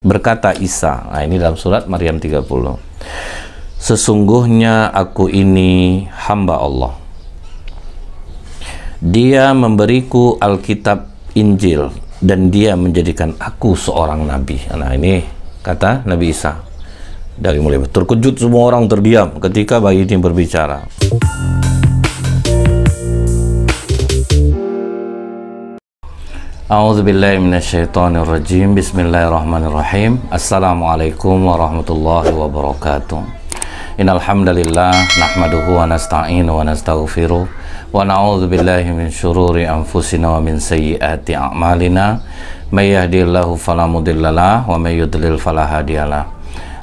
Berkata Isa, nah ini dalam surat Maryam 30, sesungguhnya aku ini hamba Allah. Dia memberiku Alkitab Injil dan dia menjadikan aku seorang nabi. Nah ini kata Nabi Isa. Dari mulai terkejut semua orang terdiam ketika bayi ini berbicara. A'udzubillahi minasyaitonirrajim. Bismillahirrahmanirrahim. Assalamualaikum warahmatullahi wabarakatuh. Innal hamdalillah nahmaduhu wa nasta'inu wa nastaghfiruh wa na'udzubillahi min syururi anfusina wa min sayyiati a'malina. May yahdihillahu fala mudhillalah wa may yudlil fala hadiyalah.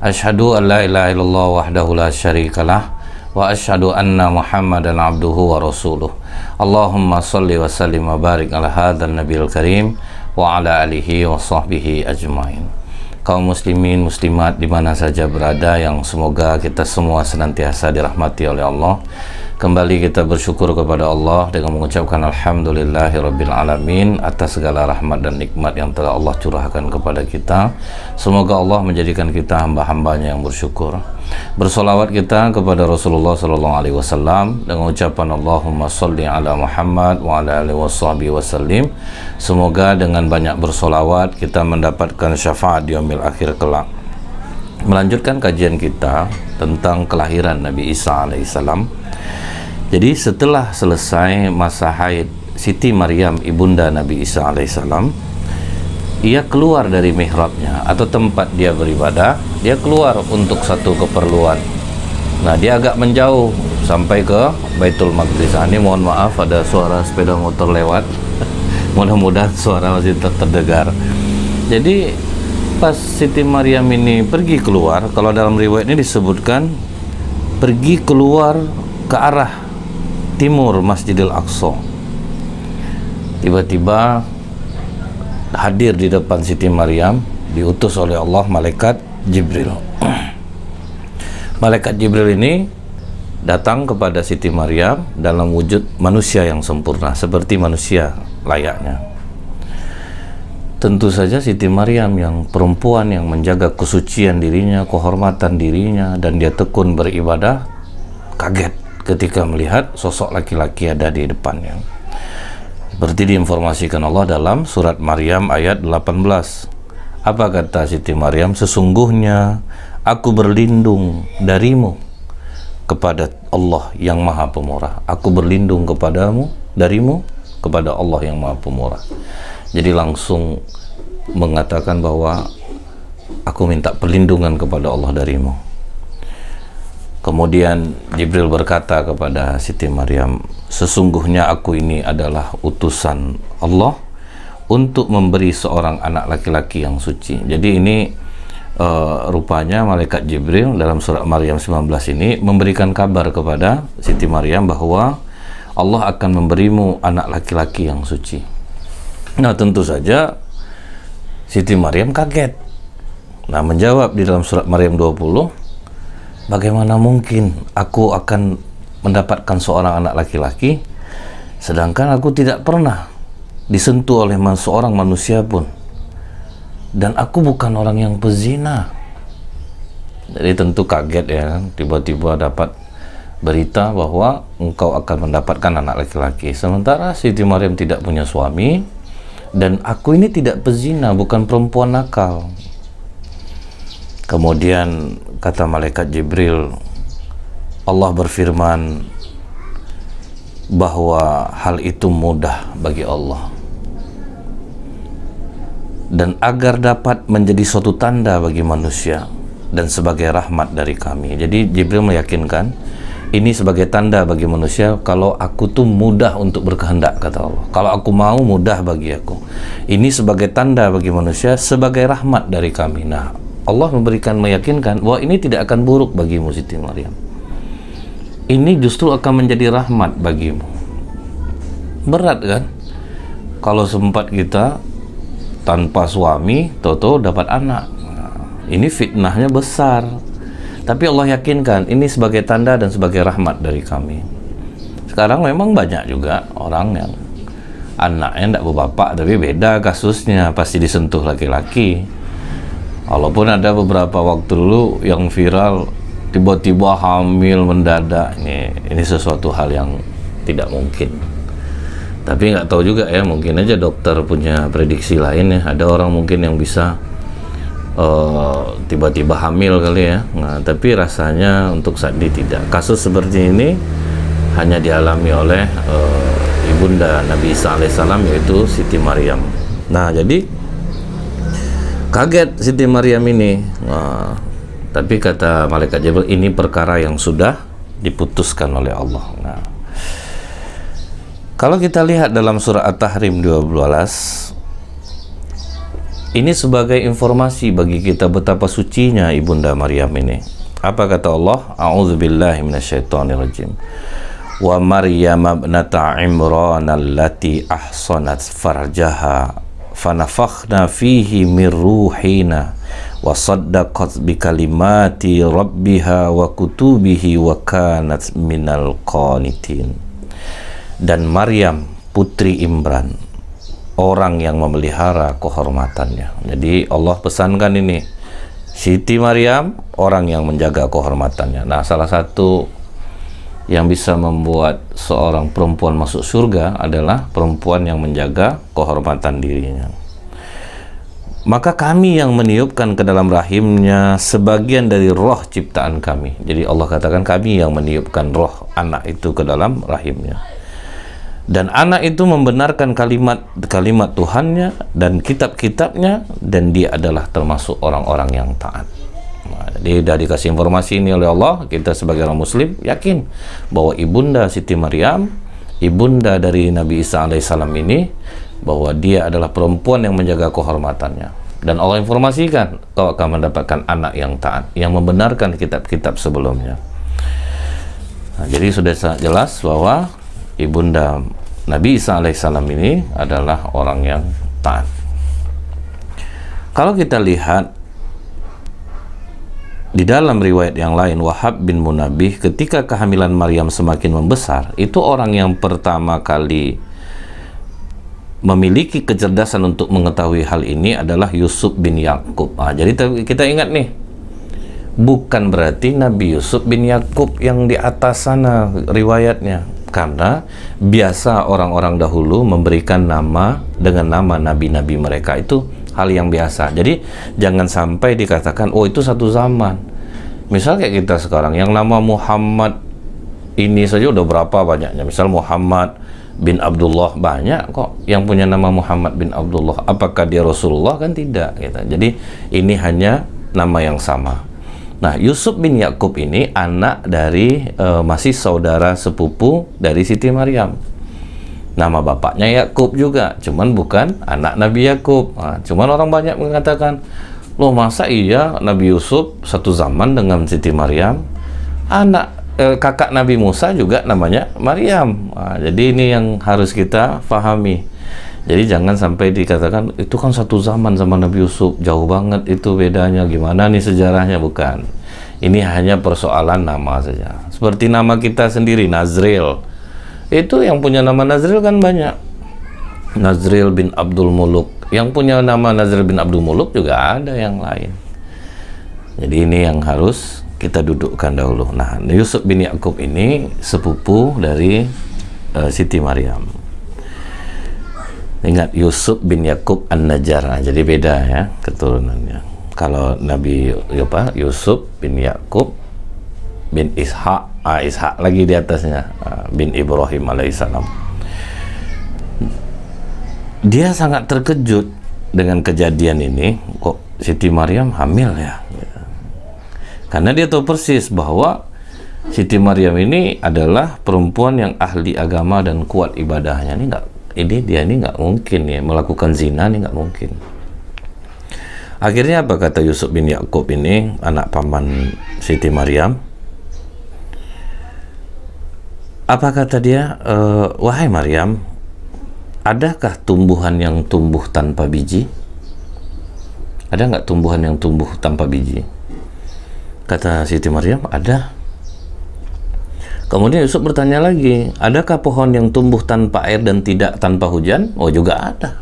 Asyhadu an la ilaha illallah wahdahu la syarikalah wa asyhadu anna Muhammadan abduhu wa rasuluh. Allahumma salli wa sallim wa barik ala hadzal nabiyil karim wa ala alihi wa sahbihi ajmain. Kaum muslimin muslimat di mana saja berada, yang semoga kita semua senantiasa dirahmati oleh Allah. Kembali kita bersyukur kepada Allah dengan mengucapkan alhamdulillahirabbil alamin atas segala rahmat dan nikmat yang telah Allah curahkan kepada kita. Semoga Allah menjadikan kita hamba-hambanya yang bersyukur. Bersolawat kita kepada Rasulullah SAW dengan ucapan Allahumma salli ala Muhammad wa ala alihi washabihi wasallim. Semoga dengan banyak bersolawat kita mendapatkan syafaat di yaumil akhir kelak. Melanjutkan kajian kita tentang kelahiran Nabi Isa alaihissalam. Jadi setelah selesai masa haid Siti Maryam ibunda Nabi Isa alaihissalam, ia keluar dari mihrabnya atau tempat dia beribadah. Dia keluar untuk satu keperluan. Nah, dia agak menjauh sampai ke Baitul Maqdis. Ini mohon maaf ada suara sepeda motor lewat. Mudah-mudahan suara masih terdengar. Jadi pas Siti Maryam ini pergi keluar, kalau dalam riwayat ini disebutkan pergi keluar ke arah timur Masjidil Aqsa. Tiba-tiba hadir di depan Siti Maryam, diutus oleh Allah malaikat Jibril. Malaikat Jibril ini datang kepada Siti Maryam dalam wujud manusia yang sempurna, seperti manusia layaknya. Tentu saja Siti Maryam yang perempuan yang menjaga kesucian dirinya, kehormatan dirinya, dan dia tekun beribadah, kaget ketika melihat sosok laki-laki ada di depannya. Seperti diinformasikan Allah dalam surat Maryam ayat 18. Apa kata Siti Maryam? Sesungguhnya aku berlindung darimu kepada Allah yang Maha Pemurah. Aku berlindung darimu kepada Allah yang Maha Pemurah. Jadi langsung mengatakan bahwa aku minta perlindungan kepada Allah darimu. Kemudian Jibril berkata kepada Siti Maryam, sesungguhnya aku ini adalah utusan Allah untuk memberi seorang anak laki-laki yang suci. Jadi ini rupanya malaikat Jibril dalam surat Maryam 19 ini memberikan kabar kepada Siti Maryam bahwa Allah akan memberimu anak laki-laki yang suci. Nah, tentu saja Siti Maryam kaget. Nah, menjawab di dalam surat Maryam 20, bagaimana mungkin aku akan mendapatkan seorang anak laki-laki sedangkan aku tidak pernah disentuh oleh seorang manusia pun, dan aku bukan orang yang pezina. Jadi tentu kaget ya, tiba-tiba dapat berita bahwa engkau akan mendapatkan anak laki-laki, sementara Siti Maryam tidak punya suami dan aku ini tidak pezina, bukan perempuan nakal. Kemudian kata malaikat Jibril, Allah berfirman bahwa hal itu mudah bagi Allah dan agar dapat menjadi suatu tanda bagi manusia dan sebagai rahmat dari kami. Jadi Jibril meyakinkan ini sebagai tanda bagi manusia kalau aku tuh mudah untuk berkehendak, kata Allah. Kalau aku mau, mudah bagi aku. Ini sebagai tanda bagi manusia, sebagai rahmat dari kami. Nah, Allah meyakinkan bahwa ini tidak akan buruk bagimu Siti Maryam. Ini justru akan menjadi rahmat bagimu. Berat kan? Kalau sempat kita tanpa suami, tahu-tahu dapat anak. Nah, ini fitnahnya besar. Tapi Allah yakinkan ini sebagai tanda dan sebagai rahmat dari kami. Sekarang memang banyak juga orang yang anaknya tidak berbapak, tapi beda kasusnya, pasti disentuh laki-laki. Walaupun ada beberapa waktu dulu yang viral tiba-tiba hamil mendadak, ini sesuatu hal yang tidak mungkin. Tapi nggak tahu juga ya, mungkin aja dokter punya prediksi lain ya. Ada orang mungkin yang bisa tiba-tiba hamil kali ya. Nah, tapi rasanya untuk saat ini tidak. Kasus seperti ini hanya dialami oleh ibunda Nabi Isa alaihissalam, yaitu Siti Maryam. Nah, jadi kaget Siti Maryam ini. Nah, tapi kata malaikat Jibril, ini perkara yang sudah diputuskan oleh Allah. Nah, kalau kita lihat dalam surah At-Tahrim 12, ini sebagai informasi bagi kita betapa sucinya ibunda Maryam ini. Apa kata Allah? A'udzubillahi minasyaitonirrajim. Wa Maryam ibnata Imran allati ahsanat farjaha fanafakhna fihi min ruhina wa saddaqat bi kalimati rabbiha wa kutubihi wa kanat minal qanitin. Dan Maryam putri Imran, orang yang memelihara kehormatannya. Jadi Allah pesankan ini, Siti Maryam orang yang menjaga kehormatannya. Nah, salah satu yang bisa membuat seorang perempuan masuk surga adalah perempuan yang menjaga kehormatan dirinya. Maka kami yang meniupkan ke dalam rahimnya sebagian dari roh ciptaan kami. Jadi Allah katakan kami yang meniupkan roh anak itu ke dalam rahimnya. Dan anak itu membenarkan kalimat Tuhannya dan kitab-kitabnya, dan dia adalah termasuk orang-orang yang taat. Nah, jadi sudah dikasih informasi ini oleh Allah, kita sebagai orang muslim yakin bahwa ibunda Siti Maryam, ibunda dari Nabi Isa alaihissalam ini, bahwa dia adalah perempuan yang menjaga kehormatannya. Dan Allah informasikan kau akan mendapatkan anak yang taat, yang membenarkan kitab-kitab sebelumnya. Nah, jadi sudah sangat jelas bahwa ibunda Nabi Isa alaihissalam ini adalah orang yang taat. Kalau kita lihat di dalam riwayat yang lain, Wahab bin Munabbih, ketika kehamilan Maryam semakin membesar, itu orang yang pertama kali memiliki kecerdasan untuk mengetahui hal ini adalah Yusuf bin Yakub. Nah, jadi kita ingat nih, bukan berarti Nabi Yusuf bin Yakub yang di atas sana riwayatnya. Karena biasa orang-orang dahulu memberikan nama dengan nama nabi-nabi mereka, itu hal yang biasa. Jadi jangan sampai dikatakan oh itu satu zaman. Misal kayak kita sekarang yang nama Muhammad ini saja udah berapa banyaknya. Misal Muhammad bin Abdullah, banyak kok yang punya nama Muhammad bin Abdullah. Apakah dia Rasulullah? Kan tidak gitu. Jadi ini hanya nama yang sama. Nah, Yusuf bin Yakub ini anak dari masih saudara sepupu dari Siti Maryam. Nama bapaknya Yakub juga, cuman bukan anak Nabi Yakub. Nah, cuman orang banyak mengatakan, loh masa iya Nabi Yusuf satu zaman dengan Siti Maryam? Kakak Nabi Musa juga namanya Maryam. Nah, jadi ini yang harus kita pahami. Jadi jangan sampai dikatakan itu kan satu zaman sama Nabi Yusuf, jauh banget itu bedanya, gimana nih sejarahnya. Bukan, ini hanya persoalan nama saja. Seperti nama kita sendiri, Nazril, itu yang punya nama Nazril kan banyak. Nazril bin Abdul Muluk, yang punya nama Nazril bin Abdul Muluk juga ada yang lain. Jadi ini yang harus kita dudukkan dahulu. Nah, Yusuf bin Yakub ini sepupu dari Siti Maryam. Ingat, Yusuf bin Yakub An-Najjar. Nah, jadi beda ya keturunannya. Kalau Nabi Yusuf bin Yakub bin Ishak, Ishak lagi di atasnya, bin Ibrahim alaihissalam. Dia sangat terkejut dengan kejadian ini. Kok Siti Maryam hamil ya? Karena dia tahu persis bahwa Siti Maryam ini adalah perempuan yang ahli agama dan kuat ibadahnya. Dia ini nggak mungkin ya melakukan zina, ini nggak mungkin. Akhirnya apa kata Yusuf bin Yakub ini, anak paman Siti Maryam? Apa kata dia? Wahai Maryam, adakah tumbuhan yang tumbuh tanpa biji? Ada nggak tumbuhan yang tumbuh tanpa biji? Kata Siti Maryam, ada. Kemudian Yusuf bertanya lagi, adakah pohon yang tumbuh tanpa air dan tidak tanpa hujan? Oh, juga ada.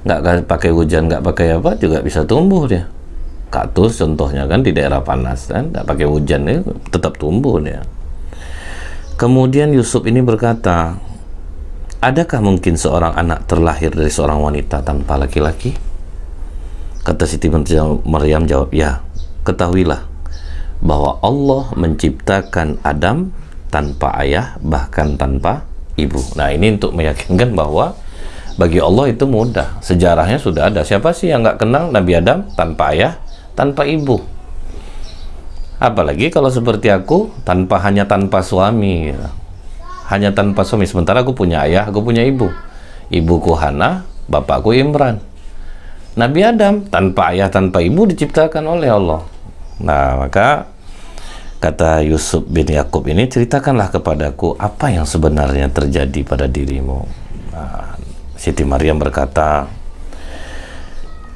Nggak pakai hujan, nggak pakai apa, juga bisa tumbuh dia. kaktus contohnya kan di daerah panas kan, tidak pakai hujan ya, tetap tumbuh dia. Kemudian Yusuf ini berkata, adakah mungkin seorang anak terlahir dari seorang wanita tanpa laki-laki? Kata Siti Maryam jawab, ya, ketahuilah bahwa Allah menciptakan Adam tanpa ayah, bahkan tanpa ibu. Nah, ini untuk meyakinkan bahwa bagi Allah itu mudah. Sejarahnya sudah ada. Siapa sih yang nggak kenal Nabi Adam tanpa ayah, tanpa ibu? Apalagi kalau seperti aku, hanya tanpa suami, gitu. Hanya tanpa suami. Sementara aku punya ayah, aku punya ibu. Ibuku Hana, bapakku Imran. Nabi Adam tanpa ayah, tanpa ibu diciptakan oleh Allah. Nah, maka kata Yusuf bin Yakub ini, ceritakanlah kepadaku apa yang sebenarnya terjadi pada dirimu. Nah, Siti Maryam berkata,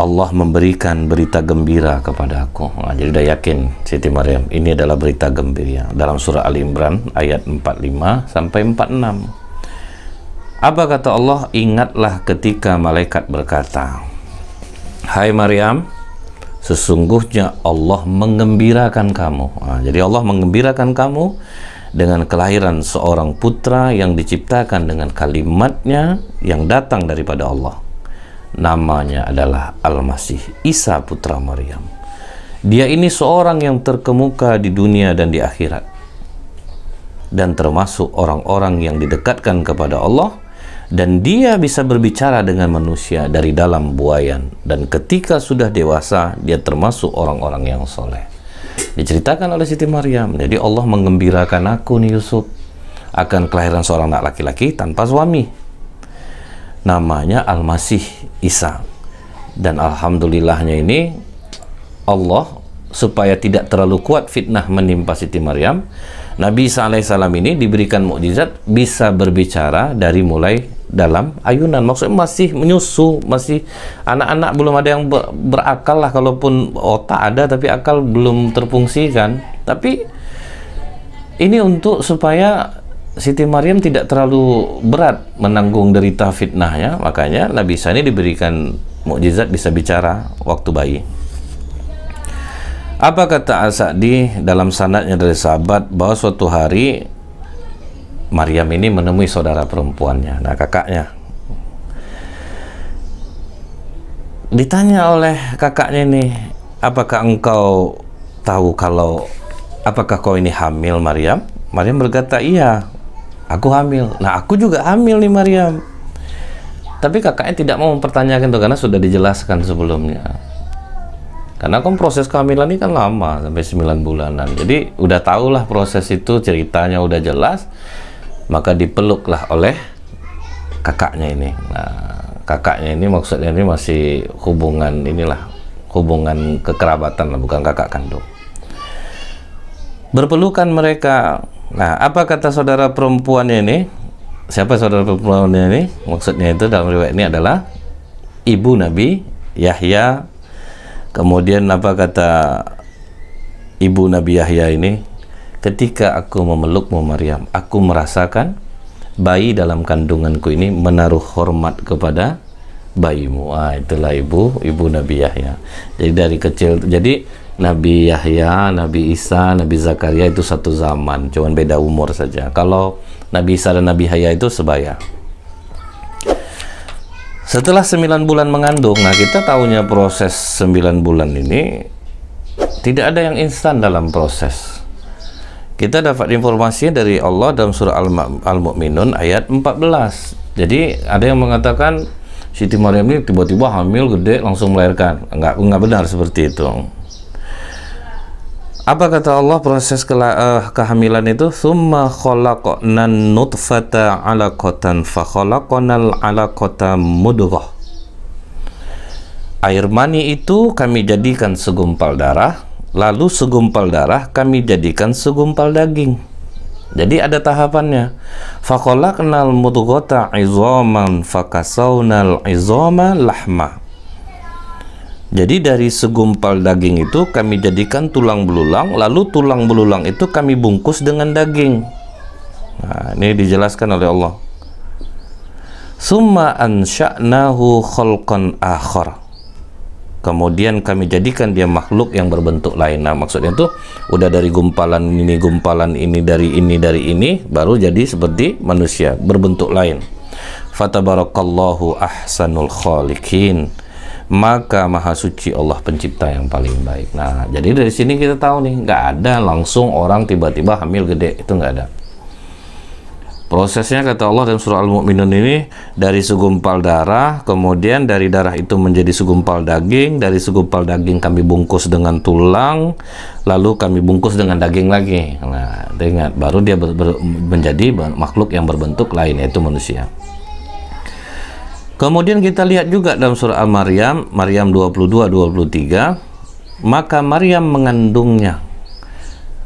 Allah memberikan berita gembira kepada aku. Nah, jadi udah yakin Siti Maryam ini adalah berita gembira. Dalam surah Ali Imran ayat 45 sampai 46. Apa kata Allah? Ingatlah ketika malaikat berkata, hai Maryam, sesungguhnya Allah menggembirakan kamu. Nah, jadi Allah menggembirakan kamu dengan kelahiran seorang putra yang diciptakan dengan kalimatnya yang datang daripada Allah. Namanya adalah Al-Masih, Isa putra Maryam. Dia ini seorang yang terkemuka di dunia dan di akhirat, dan termasuk orang-orang yang didekatkan kepada Allah, dan dia bisa berbicara dengan manusia dari dalam buayan, dan ketika sudah dewasa dia termasuk orang-orang yang soleh. Diceritakan oleh Siti Maryam, jadi Allah menggembirakan aku nih Yusuf akan kelahiran seorang anak laki-laki tanpa suami. Namanya Al-Masih Isa. Dan alhamdulillahnya ini Allah, supaya tidak terlalu kuat fitnah menimpa Siti Maryam, Nabi Isa alaihissalam ini diberikan mukjizat bisa berbicara dari mulai dalam ayunan. Maksudnya masih menyusu, masih anak-anak, belum ada yang berakal lah, kalaupun otak ada tapi akal belum terfungsikan. Tapi ini untuk supaya Siti Maryam tidak terlalu berat menanggung derita fitnahnya, makanya Nabi Isa ini diberikan mukjizat bisa bicara waktu bayi. Apa kata As-Sa'di dalam sanadnya dari sahabat, bahwa suatu hari Maryam ini menemui saudara perempuannya, nah kakaknya. Ditanya oleh kakaknya ini, apakah engkau tahu apakah kau ini hamil, Maryam? Maryam berkata, iya, aku hamil. Nah, aku juga hamil nih Maryam. Tapi kakaknya tidak mau mempertanyakan itu karena sudah dijelaskan sebelumnya. Karena kan proses kehamilan ini kan lama, sampai 9 bulanan. Jadi udah tahulah proses itu, ceritanya udah jelas. Maka dipeluklah oleh kakaknya ini. Nah, kakaknya ini maksudnya ini masih hubungan hubungan kekerabatan lah, bukan kakak kandung. Berpelukan mereka. Nah, apa kata saudara perempuannya ini? Siapa saudara perempuannya ini? Maksudnya itu dalam riwayat ini adalah ibu Nabi Yahya. Kemudian apa kata ibu Nabi Yahya ini? Ketika aku memelukmu Maryam, aku merasakan bayi dalam kandunganku ini menaruh hormat kepada bayimu. Itulah ibu Nabi Yahya. Jadi dari kecil, jadi Nabi Yahya, Nabi Isa, Nabi Zakaria itu satu zaman, cuman beda umur saja. Kalau Nabi Isa dan Nabi Yahya itu sebaya. Setelah 9 bulan mengandung, nah kita tahunya proses 9 bulan ini tidak ada yang instan dalam proses. Kita dapat informasinya dari Allah dalam surah Al-Mu'minun ayat 14. Jadi ada yang mengatakan Siti Maryam ini tiba-tiba hamil gede langsung melahirkan. Enggak benar seperti itu. Apa kata Allah proses kehamilan itu? Summa khalaqnan nutfata 'alaqatan fa khalaqnal 'alaqata mudghah. Air mani itu kami jadikan segumpal darah, lalu segumpal darah kami jadikan segumpal daging. Jadi ada tahapannya. Fa khalaqnal mudghata 'idzaman fa kasawnal 'idzama lahma. Jadi dari segumpal daging itu kami jadikan tulang belulang, lalu tulang belulang itu kami bungkus dengan daging. Nah, ini dijelaskan oleh Allah. Summa ansha'nahu khalqan akhar. kemudian kami jadikan dia makhluk yang berbentuk lain. Nah, maksudnya itu udah dari gumpalan ini, dari ini, baru jadi seperti manusia, berbentuk lain. Fatabarakallahu ahsanul khaliqin. Maka maha suci Allah pencipta yang paling baik. Nah, jadi dari sini kita tahu nih, nggak ada langsung orang tiba-tiba hamil gede, itu nggak ada. Prosesnya kata Allah dalam surah Al-Mu'minun ini, dari segumpal darah, kemudian dari darah itu menjadi segumpal daging, dari segumpal daging kami bungkus dengan tulang, lalu kami bungkus dengan daging lagi. Nah, ingat, baru dia menjadi makhluk yang berbentuk lain, yaitu manusia. Kemudian kita lihat juga dalam surah Al-Maryam, Maryam 22-23, maka Maryam mengandungnya,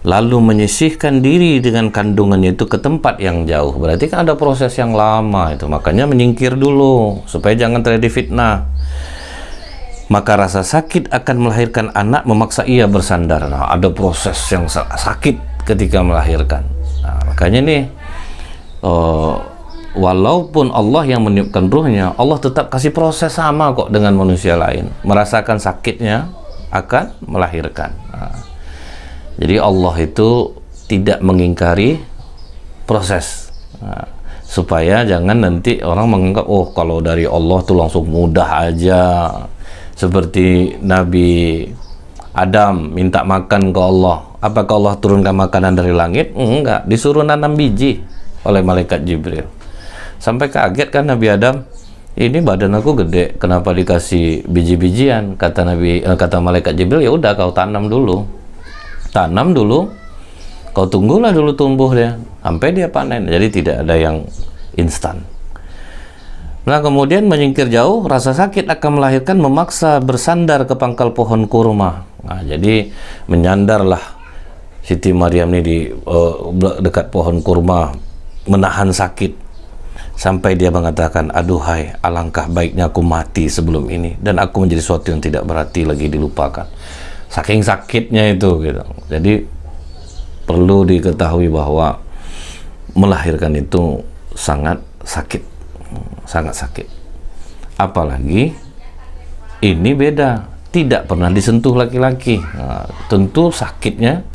lalu menyisihkan diri dengan kandungannya itu ke tempat yang jauh. Berarti kan ada proses yang lama itu, makanya menyingkir dulu, supaya jangan terjadi fitnah. Maka rasa sakit akan melahirkan anak memaksa ia bersandar. Nah, ada proses yang sakit ketika melahirkan. Nah, makanya nih, walaupun Allah yang meniupkan ruhnya, Allah tetap kasih proses sama kok dengan manusia lain. Merasakan sakitnya akan melahirkan. Nah, jadi Allah itu tidak mengingkari proses. Nah, supaya jangan nanti orang menganggap, oh kalau dari Allah tuh langsung mudah aja. Seperti Nabi Adam minta makan ke Allah. Apakah Allah turunkan makanan dari langit? Enggak, disuruh nanam biji oleh malaikat Jibril. Sampai kaget kan Nabi Adam, ini badan aku gede, kenapa dikasih biji-bijian? Kata malaikat Jibril, ya udah kau tanam dulu, kau tunggulah dulu tumbuh dia, sampai dia panen. Jadi tidak ada yang instan. Nah, kemudian menyingkir jauh, rasa sakit akan melahirkan memaksa bersandar ke pangkal pohon kurma. Nah, jadi menyandarlah Siti Maryam ini di dekat pohon kurma, menahan sakit. Sampai dia mengatakan, aduhai, alangkah baiknya aku mati sebelum ini, dan aku menjadi sesuatu yang tidak berarti lagi dilupakan. Saking sakitnya itu gitu. Jadi perlu diketahui bahwa melahirkan itu sangat sakit, sangat sakit. Apalagi ini beda, tidak pernah disentuh laki-laki. Nah, tentu sakitnya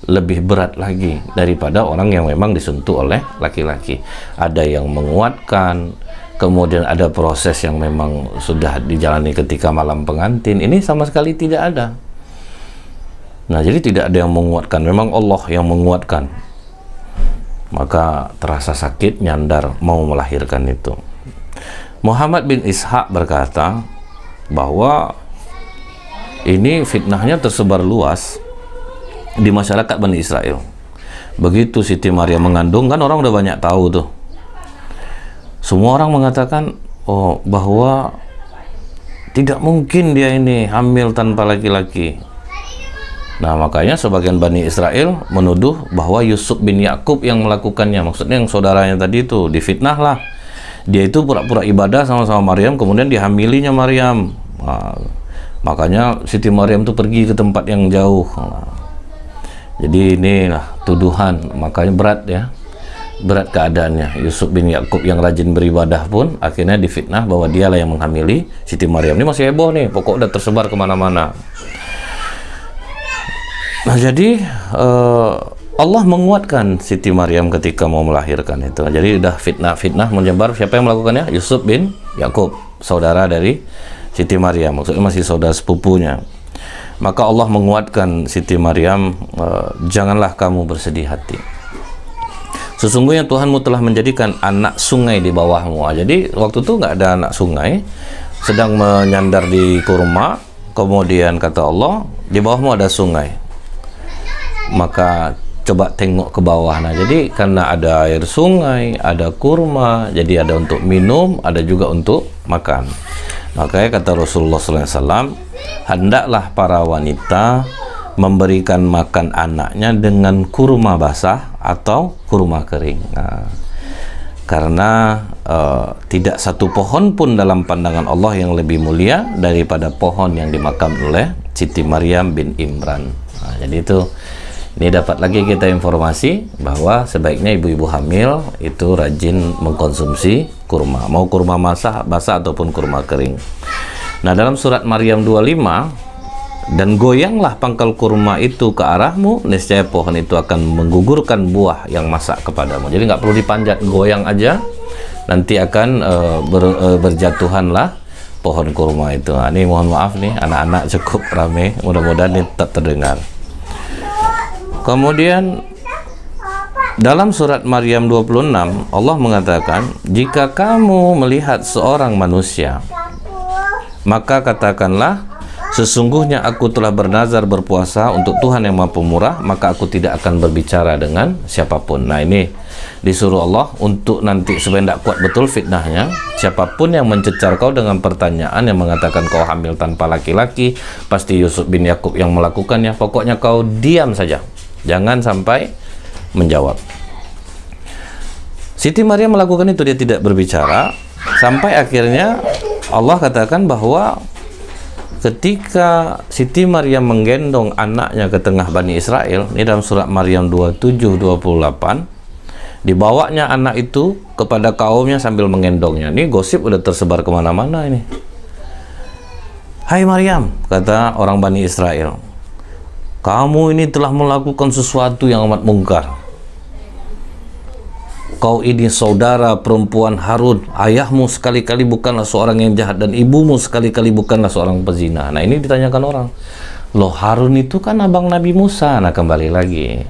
lebih berat lagi daripada orang yang memang disentuh oleh laki-laki. Ada yang menguatkan, kemudian ada proses yang memang sudah dijalani ketika malam pengantin. Ini sama sekali tidak ada. Nah, jadi tidak ada yang menguatkan, memang Allah yang menguatkan. Maka terasa sakit, nyandar mau melahirkan itu. Muhammad bin Ishaq berkata bahwa ini fitnahnya tersebar luas di masyarakat Bani Israel. Begitu Siti Maryam mengandung, kan orang udah banyak tahu tuh. Semua orang mengatakan, oh, bahwa tidak mungkin dia ini hamil tanpa laki-laki. Nah, makanya sebagian Bani Israel menuduh bahwa Yusuf bin Yakub yang melakukannya. Maksudnya yang saudaranya tadi itu difitnah lah. Dia itu pura-pura ibadah sama-sama Maryam, kemudian dihamilinya Maryam. Nah, makanya Siti Maryam itu pergi ke tempat yang jauh. Nah, jadi inilah tuduhan, makanya berat ya, berat keadaannya. Yusuf bin Yakub yang rajin beribadah pun akhirnya difitnah bahwa dialah yang menghamili Siti Maryam. Ini masih heboh nih, pokok udah tersebar kemana-mana. Nah, jadi Allah menguatkan Siti Maryam ketika mau melahirkan itu. Jadi udah fitnah menyebar. Siapa yang melakukannya? Yusuf bin Yakub, saudara dari Siti Maryam, maksudnya masih saudara sepupunya. Maka Allah menguatkan Siti Maryam, janganlah kamu bersedih hati. Sesungguhnya Tuhanmu telah menjadikan anak sungai di bawahmu. Jadi waktu itu nggak ada anak sungai, sedang menyandar di kurma, kemudian kata Allah, di bawahmu ada sungai. Maka coba tengok ke bawah. Nah, jadi karena ada air sungai, ada kurma, jadi ada untuk minum, ada juga untuk makan. Makanya kata Rasulullah SAW, hendaklah para wanita memberikan makan anaknya dengan kurma basah atau kurma kering. Nah, karena tidak satu pohon pun dalam pandangan Allah yang lebih mulia daripada pohon yang dimakan oleh Siti Maryam bin Imran. Nah, jadi itu, ini dapat lagi kita informasi bahwa sebaiknya ibu-ibu hamil itu rajin mengkonsumsi kurma, mau kurma basah ataupun kurma kering. Nah, dalam surat Maryam 25, dan goyanglah pangkal kurma itu ke arahmu, niscaya pohon itu akan menggugurkan buah yang masak kepadamu. Jadi nggak perlu dipanjat, goyang aja, nanti akan berjatuhanlah pohon kurma itu. Nah, ini mohon maaf nih, anak-anak cukup rame, mudah-mudahan ini tetap terdengar. Kemudian dalam surat Maryam 26, Allah mengatakan, jika kamu melihat seorang manusia, maka katakanlah, sesungguhnya aku telah bernazar berpuasa untuk Tuhan yang Maha Pemurah, maka aku tidak akan berbicara dengan siapapun. Nah, ini disuruh Allah untuk nanti supaya tidak kuat betul fitnahnya. Siapapun yang mencecar kau dengan pertanyaan yang mengatakan kau hamil tanpa laki-laki, pasti Yusuf bin Yakub yang melakukannya. Pokoknya kau diam saja, jangan sampai menjawab. Siti Maryam melakukan itu, dia tidak berbicara, sampai akhirnya Allah katakan bahwa ketika Siti Maryam menggendong anaknya ke tengah Bani Israel, ini dalam surat Maryam 27-28, dibawanya anak itu kepada kaumnya sambil menggendongnya. Ini gosip udah tersebar kemana-mana ini. Hai Maryam, kata orang Bani Israel, kamu ini telah melakukan sesuatu yang amat mungkar. Kau ini saudara perempuan Harun, ayahmu sekali-kali bukanlah seorang yang jahat, dan ibumu sekali-kali bukanlah seorang pezina. Nah, ini ditanyakan orang, loh Harun itu kan abang Nabi Musa. Nah, kembali lagi,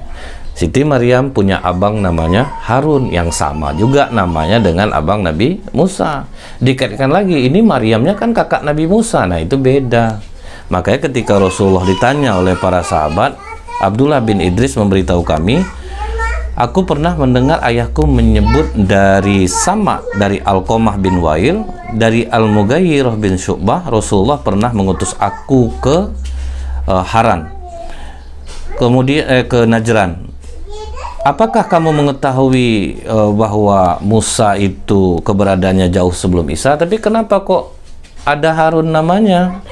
Siti Maryam punya abang namanya Harun, yang sama juga namanya dengan abang Nabi Musa. Dikaitkan lagi, ini Maryamnya kan kakak Nabi Musa. Nah, itu beda. Makanya ketika Rasulullah ditanya oleh para sahabat, Abdullah bin Idris memberitahu kami, aku pernah mendengar ayahku menyebut dari Sama, dari Alqamah bin Wail, dari Al-Mughayyirah bin Syu'bah, Rasulullah pernah mengutus aku ke Haran, kemudian ke Najran. Apakah kamu mengetahui bahwa Musa itu keberadaannya jauh sebelum Isa? Tapi kenapa kok ada Harun namanya?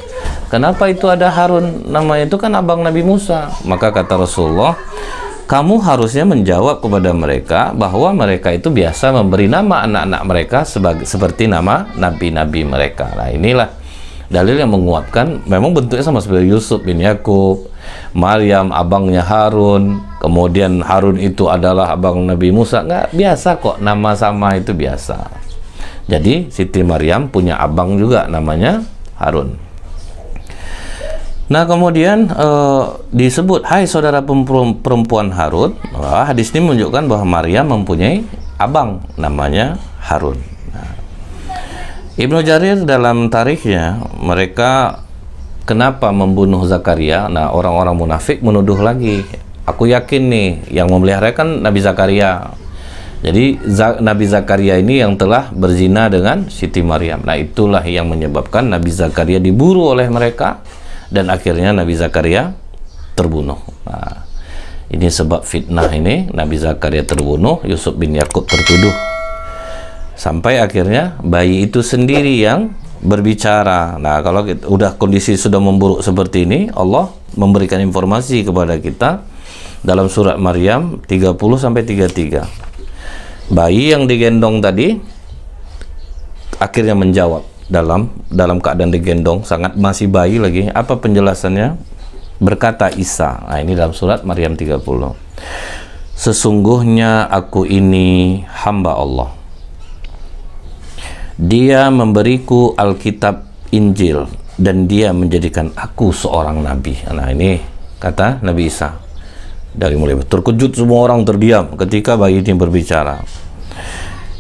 Kenapa itu ada Harun namanya? Itu kan abang Nabi Musa. Maka kata Rasulullah, kamu harusnya menjawab kepada mereka bahwa mereka itu biasa memberi nama anak-anak mereka seperti nama nabi-nabi mereka. Nah, inilah dalil yang menguatkan memang bentuknya sama seperti Yusuf bin Yakub, Maryam abangnya Harun, kemudian Harun itu adalah abang Nabi Musa. Nggak biasa kok, nama sama itu biasa. Jadi Siti Maryam punya abang juga namanya Harun. Nah, kemudian disebut, hai saudara perempuan Harun. Wah, hadis ini menunjukkan bahwa Maryam mempunyai abang namanya Harun. Nah, Ibnu Jarir dalam tarikhnya, mereka kenapa membunuh Zakaria? Nah, orang-orang munafik menuduh lagi, aku yakin nih yang memelihara kan Nabi Zakaria. Jadi Nabi Zakaria ini yang telah berzina dengan Siti Maryam. Nah, itulah yang menyebabkan Nabi Zakaria diburu oleh mereka, dan akhirnya Nabi Zakaria terbunuh. Nah, ini sebab fitnah ini, Nabi Zakaria terbunuh, Yusuf bin Yakub tertuduh. Sampai akhirnya bayi itu sendiri yang berbicara. Nah, kalau udah kondisi sudah memburuk seperti ini, Allah memberikan informasi kepada kita dalam surat Maryam 30-33. Bayi yang digendong tadi akhirnya menjawab. Dalam keadaan digendong, sangat masih bayi lagi. Apa penjelasannya? Berkata Isa, nah ini dalam surat Maryam 30, sesungguhnya aku ini hamba Allah, Dia memberiku Alkitab Injil, dan Dia menjadikan aku seorang nabi. Nah, ini kata Nabi Isa. Dari mulai terkejut semua orang terdiam ketika bayi ini berbicara.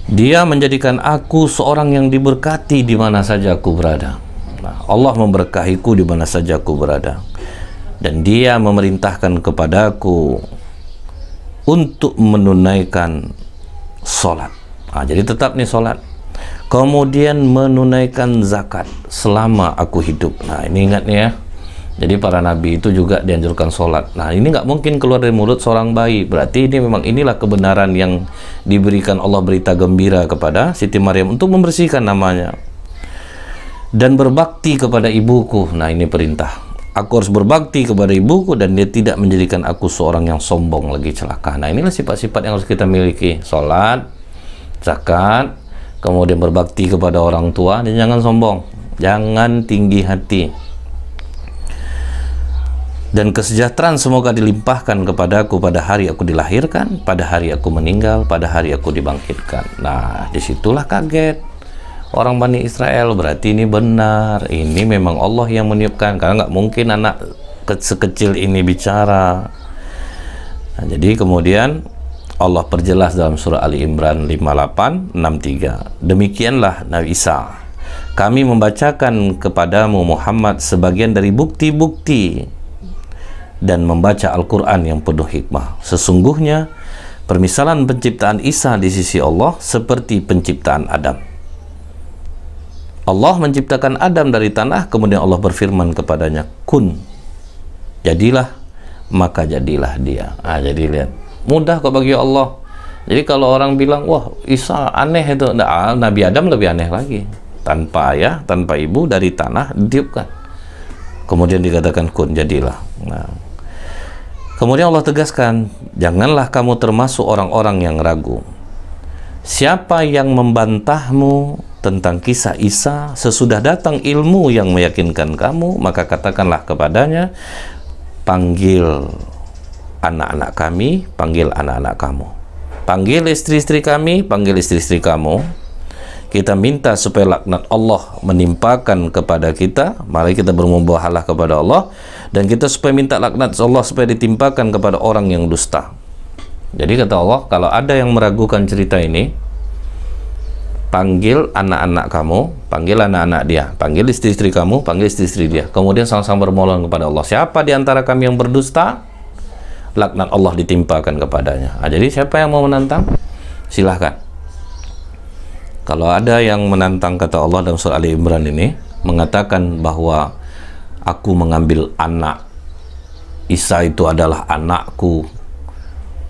Dia menjadikan aku seorang yang diberkati di mana saja aku berada. Nah, Allah memberkahiku di mana saja aku berada. Dan Dia memerintahkan kepadaku untuk menunaikan sholat. Nah, jadi tetap nih sholat. Kemudian menunaikan zakat selama aku hidup. Nah, ini ingat nih ya. Jadi para nabi itu juga dianjurkan sholat. Nah, ini nggak mungkin keluar dari mulut seorang bayi. Berarti ini memang inilah kebenaran yang diberikan Allah, berita gembira kepada Siti Maryam untuk membersihkan namanya. Dan berbakti kepada ibuku. Nah, ini perintah. Aku harus berbakti kepada ibuku, dan Dia tidak menjadikan aku seorang yang sombong lagi celaka. Nah, inilah sifat-sifat yang harus kita miliki. Sholat, zakat, kemudian berbakti kepada orang tua, dan jangan sombong. Jangan tinggi hati. Dan kesejahteraan semoga dilimpahkan kepadaku pada hari aku dilahirkan, pada hari aku meninggal, pada hari aku dibangkitkan. Nah, disitulah kaget orang Bani Israel. Berarti ini benar, ini memang Allah yang meniupkan, karena nggak mungkin anak sekecil ini bicara. Nah, jadi kemudian Allah perjelas dalam surah Ali Imran 58:63. Demikianlah Nabi Isa, kami membacakan kepadamu Muhammad sebagian dari bukti-bukti dan membaca Al-Quran yang penuh hikmah. Sesungguhnya permisalan penciptaan Isa di sisi Allah seperti penciptaan Adam. Allah menciptakan Adam dari tanah, kemudian Allah berfirman kepadanya, kun, jadilah, maka jadilah dia. Jadi lihat, mudah kok bagi Allah. Jadi kalau orang bilang, wah Isa aneh itu, nah, Nabi Adam lebih aneh lagi. Tanpa ayah, tanpa ibu, dari tanah ditiupkan, kemudian dikatakan kun, jadilah. Nah, kemudian Allah tegaskan, janganlah kamu termasuk orang-orang yang ragu. Siapa yang membantahmu tentang kisah Isa sesudah datang ilmu yang meyakinkan kamu, maka katakanlah kepadanya, panggil anak-anak kami, panggil anak-anak kamu, panggil istri-istri kami, panggil istri-istri kamu. Kita minta supaya laknat Allah menimpakan kepada kita. Mari kita bermubahalah kepada Allah, dan kita supaya minta laknat Allah supaya ditimpakan kepada orang yang dusta. Jadi kata Allah, kalau ada yang meragukan cerita ini, panggil anak-anak kamu, panggil anak-anak dia, panggil istri-istri kamu, panggil istri-istri dia. Kemudian sama-sama bermohon kepada Allah. Siapa di antara kami yang berdusta, laknat Allah ditimpakan kepadanya. Jadi siapa yang mau menantang? Silahkan. Kalau ada yang menantang, kata Allah dalam surah Ali Imran ini, mengatakan bahwa aku mengambil anak, Isa itu adalah anakku,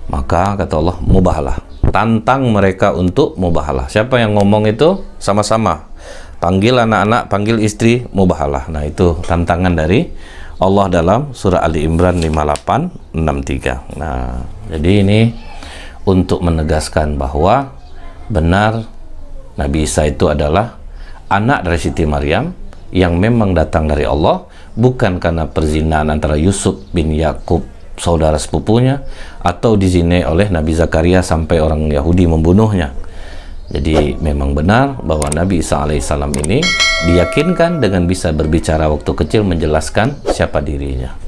maka kata Allah, mubahalah. Tantang mereka untuk mubahalah. Siapa yang ngomong itu? Sama-sama. Panggil anak-anak, panggil istri, mubahalah. Nah, itu tantangan dari Allah dalam surah Ali Imran 58:63. Nah, jadi ini untuk menegaskan bahwa benar Nabi Isa itu adalah anak dari Siti Maryam yang memang datang dari Allah, bukan karena perzinahan antara Yusuf bin Yakub, saudara sepupunya, atau dizinai oleh Nabi Zakaria sampai orang Yahudi membunuhnya. Jadi memang benar bahwa Nabi Isa alaihissalam ini diyakinkan dengan bisa berbicara waktu kecil, menjelaskan siapa dirinya.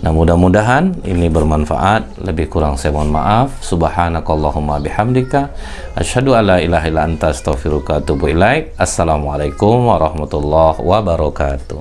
Nah, mudah-mudahan ini bermanfaat. Lebih kurang saya mohon maaf. Subhanakallahumma bihamdika asyhadu alla ilaha illa anta astaghfiruka wa atubu ilaik. Assalamualaikum warahmatullahi wabarakatuh.